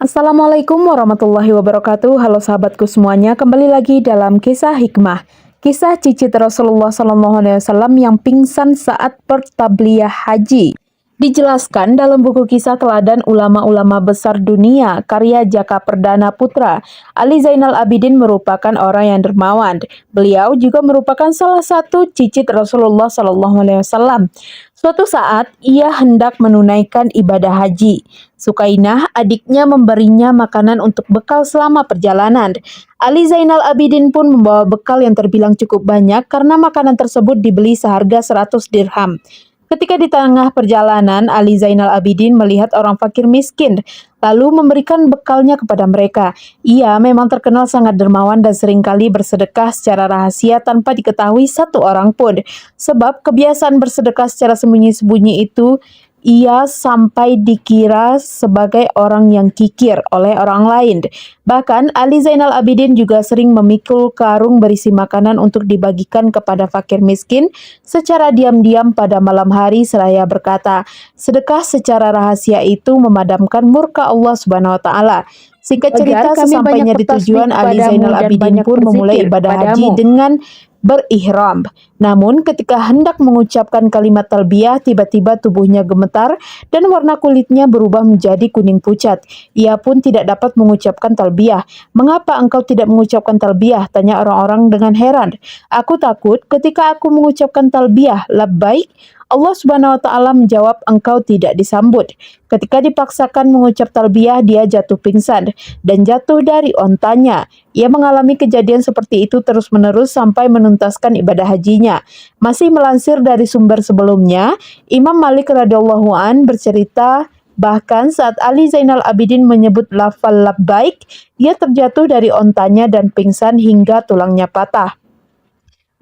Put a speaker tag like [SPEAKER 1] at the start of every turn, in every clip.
[SPEAKER 1] Assalamualaikum warahmatullahi wabarakatuh. Halo sahabatku semuanya, kembali lagi dalam kisah hikmah. Kisah cicit Rasulullah SAW yang pingsan saat pertabliyah haji. Dijelaskan dalam buku kisah teladan ulama-ulama besar dunia, karya Jaka Perdana Putra. Ali Zainal Abidin merupakan orang yang dermawan. Beliau juga merupakan salah satu cicit Rasulullah SAW. Suatu saat, ia hendak menunaikan ibadah haji. Sukainah, adiknya memberinya makanan untuk bekal selama perjalanan. Ali Zainal Abidin pun membawa bekal yang terbilang cukup banyak karena makanan tersebut dibeli seharga 100 dirham. Ketika di tengah perjalanan, Ali Zainal Abidin melihat orang fakir miskin, lalu memberikan bekalnya kepada mereka. Ia memang terkenal sangat dermawan dan seringkali bersedekah secara rahasia tanpa diketahui satu orang pun. Sebab kebiasaan bersedekah secara sembunyi-sembunyi itu ia sampai dikira sebagai orang yang kikir oleh orang lain. Bahkan Ali Zainal Abidin juga sering memikul karung berisi makanan untuk dibagikan kepada fakir miskin secara diam-diam pada malam hari seraya berkata, sedekah secara rahasia itu memadamkan murka Allah Subhanahu wa taala. Singkat cerita, sesampainya di tujuan, Ali Zainal Abidin pun memulai ibadah haji dengan berihram. Namun ketika hendak mengucapkan kalimat talbiyah, tiba-tiba tubuhnya gemetar dan warna kulitnya berubah menjadi kuning pucat. Ia pun tidak dapat mengucapkan talbiyah. "Mengapa engkau tidak mengucapkan talbiyah?" tanya orang-orang dengan heran. "Aku takut ketika aku mengucapkan talbiyah, labbaik, Allah Subhanahu wa taala menjawab engkau tidak disambut." Ketika dipaksakan mengucap talbiyah, dia jatuh pingsan dan jatuh dari ontanya. Ia mengalami kejadian seperti itu terus-menerus sampai menuntaskan ibadah hajinya. Masih melansir dari sumber sebelumnya, Imam Malik radhiyallahu an bercerita bahkan saat Ali Zainal Abidin menyebut lafal labbaik, ia terjatuh dari ontanya dan pingsan hingga tulangnya patah.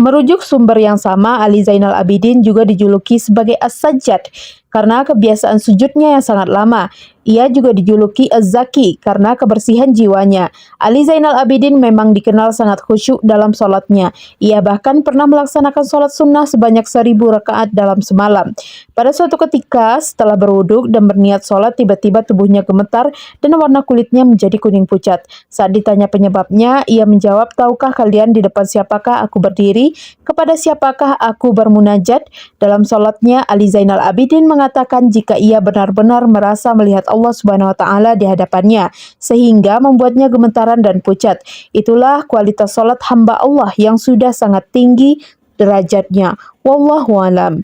[SPEAKER 1] Merujuk sumber yang sama, Ali Zainal Abidin juga dijuluki sebagai As-Sajjad karena kebiasaan sujudnya yang sangat lama. Ia juga dijuluki Az-Zaki karena kebersihan jiwanya. Ali Zainal Abidin memang dikenal sangat khusyuk dalam sholatnya. Ia bahkan pernah melaksanakan sholat sunnah sebanyak 1000 rakaat dalam semalam. Pada suatu ketika, setelah berwuduk dan berniat sholat, tiba-tiba tubuhnya gemetar dan warna kulitnya menjadi kuning pucat. Saat ditanya penyebabnya, ia menjawab, "Tahukah kalian di depan siapakah aku berdiri? Kepada siapakah aku bermunajat?" Dalam sholatnya, Ali Zainal Abidin mengatakan jika ia benar-benar merasa melihat Allah Subhanahu wa taala di hadapannya, sehingga membuatnya gemetaran dan pucat. Itulah kualitas sholat hamba Allah yang sudah sangat tinggi derajatnya. Wallahu alam.